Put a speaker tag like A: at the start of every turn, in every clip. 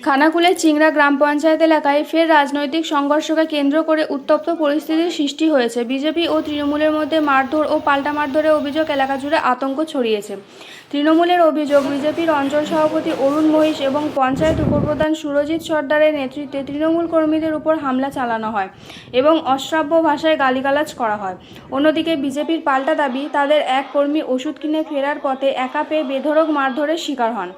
A: খানাকুলের চিংড়া গ্রাম পঞ্চায়েত এলাকায় ফের রাজনৈতিক সংঘর্ষকে কেন্দ্র করে উত্তপ্ত পরিস্থিতির সৃষ্টি হয়েছে। বিজেপি ও তৃণমূলের মধ্যে মারধর ও পাল্টা মারধরের অভিযোগ এলাকা জুড়ে আতঙ্ক ছড়িয়েছে। তৃণমূলের অভিযোগ, বিজেপির অঞ্চল সভাপতি অরুণ মহিষ এবং পঞ্চায়েত উপপ্রধান সুরজিৎ সর্দারের নেতৃত্বে তৃণমূল কর্মীদের উপর হামলা চালানো হয় এবং অশ্রাব্য ভাষায় গালিগালাজ করা হয়। অন্যদিকে বিজেপির পাল্টা দাবি, তাদের এক কর্মী ওষুধ কিনে ফেরার পথে একা পেয়ে বেধড়ক মারধরের শিকার হন।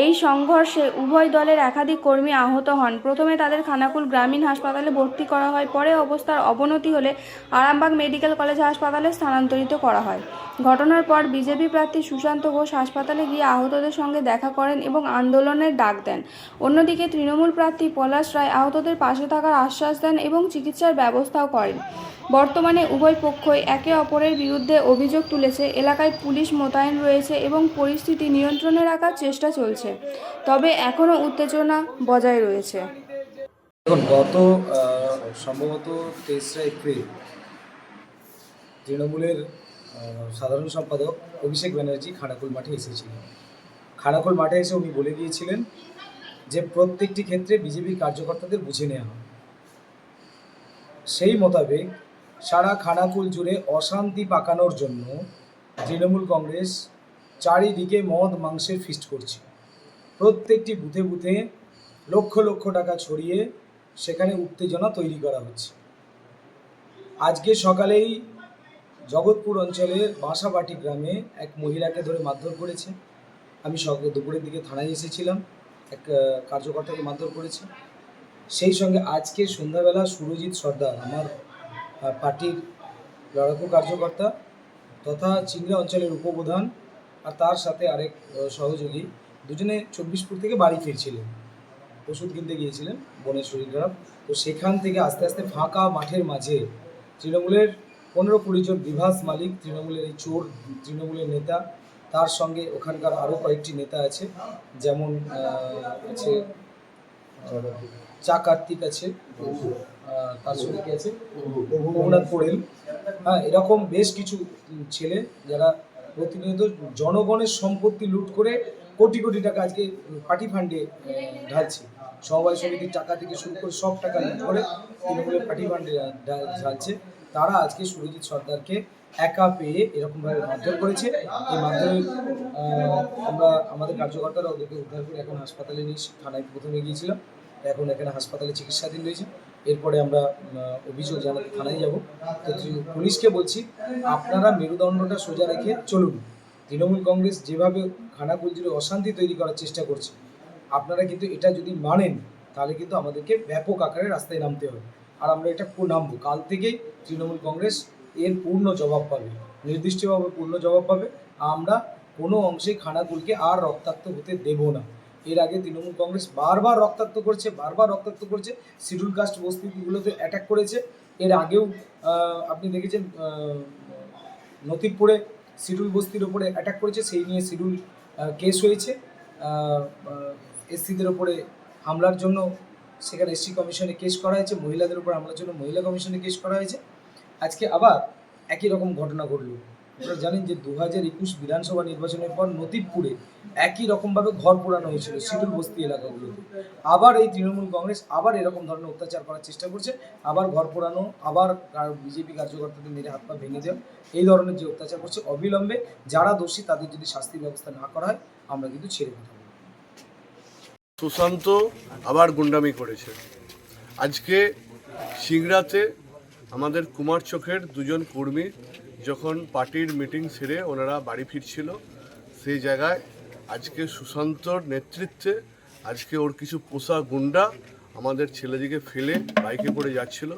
A: এই সংঘর্ষে উভয় দলের একাধিক কর্মী আহত হন। প্রথমে তাদের খানাকুল গ্রামীণ হাসপাতালে ভর্তি করা হয়, পরে অবস্থার অবনতি হলে আরামবাগ মেডিকেল কলেজ হাসপাতালে স্থানান্তরিত করা হয়। ঘটনার পর বিজেপি প্রার্থী সুশান্ত ঘোষ হাসপাতালে গিয়ে আহতদের সঙ্গে দেখা করেন এবং আন্দোলনের ডাক দেন। অন্যদিকে তৃণমূল প্রার্থী পলাশ রায় আহতদের পাশে থাকার আশ্বাস দেন এবং চিকিৎসার ব্যবস্থাও করেন। বর্তমানে উভয় পক্ষই একে অপরের বিরুদ্ধে অভিযোগ তুলেছে। এলাকায় পুলিশ মোতায়েন রয়েছে এবং পরিস্থিতি নিয়ন্ত্রণে রাখার চেষ্টা চলছে, তবে এখনও উত্তেজনা বজায় রয়েছে।
B: দেখুন, গত সম্ভবত 23 এপ্রিল তৃণমূলের সাধারণ সম্পাদক অভিষেক ব্যানার্জি খানাকুল মাঠে এসেছিলেন। খানাকুল মাঠে এসে উনি বলে গিয়েছিলেন যে প্রত্যেকটি ক্ষেত্রে বিজেপির কার্যকর্তাদের বুঝে নেওয়া হয়। সেই মোতাবেক সারা খানাকুল জুড়ে অশান্তি পাকানোর জন্য তৃণমূল কংগ্রেস চারিদিকে মদ মাংসের ফিস্ট করছে। প্রত্যেকটি বুথে বুথে লক্ষ লক্ষ টাকা ছড়িয়ে সেখানে উত্তেজনা তৈরি করা হচ্ছে। আজকে সকালেই জগৎপুর অঞ্চলের বাসাবাটি গ্রামে এক মহিলাকে ধরে মারধর করেছে। আমি দুপুরের দিকে থানায় এসেছিলাম, এক কার্যকর্তাকে মারধর করেছে। সেই সঙ্গে আজকে সন্ধ্যাবেলা সুরজিৎ সর্দার, আমার পার্টির লড়াকু কার্যকর্তা তথা চিংড়া অঞ্চলের উপপ্রধান, আর তার সাথে আরেক সহযোগী, দুজনে 24পুর থেকে বাড়ি ফিরছিলেন। ওষুধ কিনতে গিয়েছিলেন, বোনের শরীর খারাপ। তো সেখান থেকে আস্তে আস্তে ফাঁকা মাঠের মাঝে তৃণমূলের 15-20 জন বিভাস মালিক, তৃণমূলের এই চোর তৃণমূলের নেতা, তার সঙ্গে ওখানকার আরও কয়েকটি নেতা আছে, যেমন আছে চা কার্তিক আছে, তার সঙ্গে কি আছে রঘুনাথ পোড়েল, এরকম বেশ কিছু ছেলে যারা প্রতিনিয়ত জনগণের সম্পত্তি লুট করে কোটি কোটি টাকা আজকে পার্টি ফান্ডে ঢালছে। সমবায় সমিতির টাকা থেকে শুরু করে সব টাকা লুট করে তৃণমূলের পার্টি ফান্ডে ঢালছে। তারা আজকে সুরজিৎ সর্দারকে একা পেয়ে এরকমভাবে মারধর করেছে। এই মারধরে আমরা আমাদের কার্যকর্তারা ওদেরকে উদ্ধার করে এখন হাসপাতালে নিয়ে, থানায় প্রথমে গিয়েছিলাম, এখন এখানে হাসপাতালে চিকিৎসাধীন রয়েছে। এরপরে আমরা অভিযোগ জানাতে থানায় যাব। তো পুলিশকে বলছি, আপনারা মেরুদণ্ডটা সোজা রেখে চলুন। তৃণমূল কংগ্রেস যেভাবে খানাকুল জুড়ে অশান্তি তৈরি করার চেষ্টা করছে, আপনারা কিন্তু এটা যদি মানেন তাহলে কিন্তু আমাদেরকে ব্যাপক আকারে রাস্তায় নামতে হবে। আর আমরা এটা নামবো। কাল থেকেই তৃণমূল কংগ্রেস এর পূর্ণ জবাব পাবে, নির্দিষ্টভাবে পূর্ণ জবাব পাবে। আমরা কোনো অংশে খানাকুলকে আর রক্তাক্ত হতে দেব না। এর আগে তৃণমূল কংগ্রেস বারবার রক্তাক্ত করছে, শিডিউল কাস্ট বস্তিগুলোতে অ্যাটাক করেছে। এর আগেও আপনি দেখেছেন নথিপুরে শিডিউল বস্তির ওপরে অ্যাটাক করেছে, সেই নিয়ে শিডিউল কেস হয়েছে। এসসিদের ওপরে হামলার জন্য সেখানে এসসি কমিশনে কেস করা হয়েছে, মহিলাদের উপর হামলার জন্য মহিলা কমিশনে কেস করা হয়েছে। আজকে আবার একই রকম ঘটনা ঘটল। আপনারা জানেন যে 2021 বিধানসভা নির্বাচনের পর নতিবপুরে একই রকমভাবে ঘর পোড়ানো হয়েছিল শিডিউল বস্তি এলাকাগুলোতে। আবার এই তৃণমূল কংগ্রেস আবার এরকম ধরনের অত্যাচার করার চেষ্টা করছে, আবার ঘর পোড়ানো, আবার বিজেপি কার্যকর্তাদের মেরে হাত পা ভেঙে দেওয়া, এই ধরনের যে অত্যাচার করছে, অবিলম্বে যারা দোষী তাদের যদি শাস্তির ব্যবস্থা না করা হয় আমরা কিন্তু ছেড়ে কথা বলব।
C: সুশান্ত আবার গুন্ডামি করেছে। আজকে সিংড়াতে আমাদের কুমার চোখের দুজন কর্মী যখন পার্টির মিটিং সেরে ওনারা বাড়ি ফিরছিল, সেই জায়গায় আজকে সুশান্তর নেতৃত্বে আজকে ওর কিছু পোষা গুন্ডা আমাদের ছেলেদিকে ফেলে বাইকে করে যাচ্ছিল,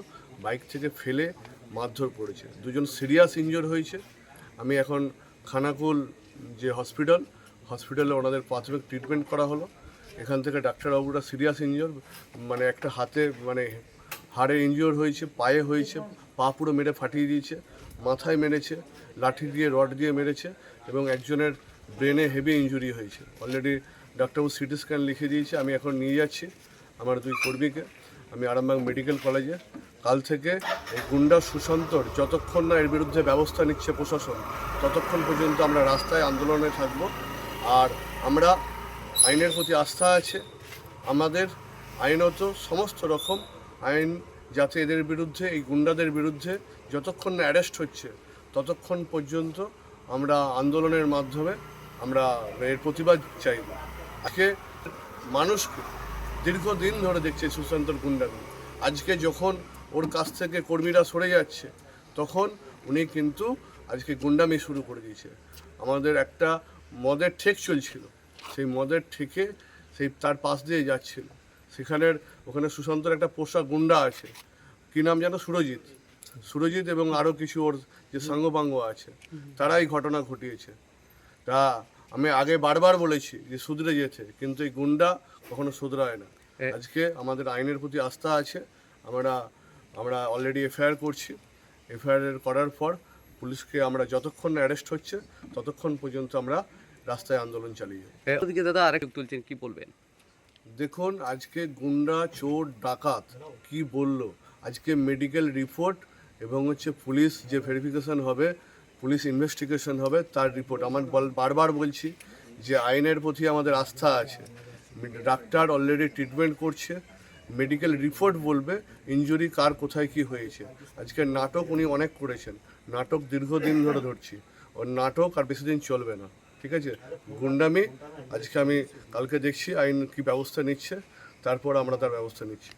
C: বাইক থেকে ফেলে মারধর করেছে। দুজন সিরিয়াস ইনজোর হয়েছে। আমি এখন খানাকুল যে হসপিটালে ওনাদের প্রাথমিক ট্রিটমেন্ট করা হলো। এখান থেকে ডাক্তারবাবুরা সিরিয়াস ইনজোর, মানে একটা হাতে হাড়ে ইনজোর হয়েছে, পায়ে হয়েছে, পা পুরো মেরে ফাটিয়ে দিয়েছে, মাথায় মেরেছে, লাঠি দিয়ে রড দিয়ে মেরেছে এবং একজনের ব্রেনে হেভি ইনজুরি হয়েছে। অলরেডি ডাক্তারবাবু সিটি স্ক্যান লিখে দিয়েছে। আমি এখন নিয়ে যাচ্ছি আমার দুই কর্মীকে আমি আরামবাগ মেডিকেল কলেজে। কাল থেকে এই গুন্ডা সুশান্তর যতক্ষণ না এর বিরুদ্ধে ব্যবস্থা নিচ্ছে প্রশাসন, ততক্ষণ পর্যন্ত আমরা রাস্তায় আন্দোলনে থাকব। আর আমরা আইনের প্রতি আস্থা আছে, আমাদের আইনত সমস্ত রকম আইন যাতে এদের বিরুদ্ধে, এই গুন্ডাদের বিরুদ্ধে যতক্ষণ না অ্যারেস্ট হচ্ছে ততক্ষণ পর্যন্ত আমরা আন্দোলনের মাধ্যমে আমরা এর প্রতিবাদ চাইব। আজকে মানুষকে দীর্ঘদিন ধরে দেখছে সুশান্তর গুন্ডামি, আজকে যখন ওর কাছ থেকে কর্মীরা সরে যাচ্ছে তখন উনি কিন্তু আজকে গুন্ডামি শুরু করে দিয়েছে। আমাদের একটা মদের ঠেক চলছিল, সেই মদের ঠেকে সেই তার পাশ দিয়ে যাচ্ছিল, ওখানে সুশান্তর একটা পোষা গুন্ডা আছে, কী নাম যেন, সুরজিৎ এবং আরও কিছু ওর যে সাঙ্গপাঙ্গ আছে, তারা এই ঘটনা ঘটিয়েছে। তা আমি আগে বারবার বলেছি যে শুধরে যেতে, কিন্তু এই গুন্ডা কখনো শুধরায় না। আজকে আমাদের আইনের প্রতি আস্থা আছে, আমরা অলরেডি এফআইআর করছি। এফআইআর করার পর পুলিশকে আমরা যতক্ষণ না অ্যারেস্ট হচ্ছে ততক্ষণ পর্যন্ত আমরা রাস্তায় আন্দোলন চালিয়ে যাব।
D: ওদিকে দাদা আরেকটু তুলছেন, কি বলবেন?
C: দেখুন, আজকে গুন্ডা, চোর, ডাকাত কি বলল, আজকে মেডিকেল রিপোর্ট এবং পুলিশ যে ভেরিফিকেশন হবে, পুলিশ ইনভেস্টিগেশন হবে, তার রিপোর্ট বারবার বলছি যে আইনের প্রতি আমাদের আস্থা আছে। ডাক্তার অলরেডি ট্রিটমেন্ট করছে, মেডিকেল রিপোর্ট বলবে ইনজুরি কার কোথায় কি হয়েছে। আজকে নাটক উনি অনেক করেছেন, নাটক দীর্ঘদিন ধরে ধরছি, ওর নাটক আর বেশি দিন চলবে না, ঠিক আছে? গুন্ডামি আজকে আমি কালকে দেখছি আইন কি ব্যবস্থা নিচ্ছে, তারপর আমরা তার ব্যবস্থা নিচ্ছি।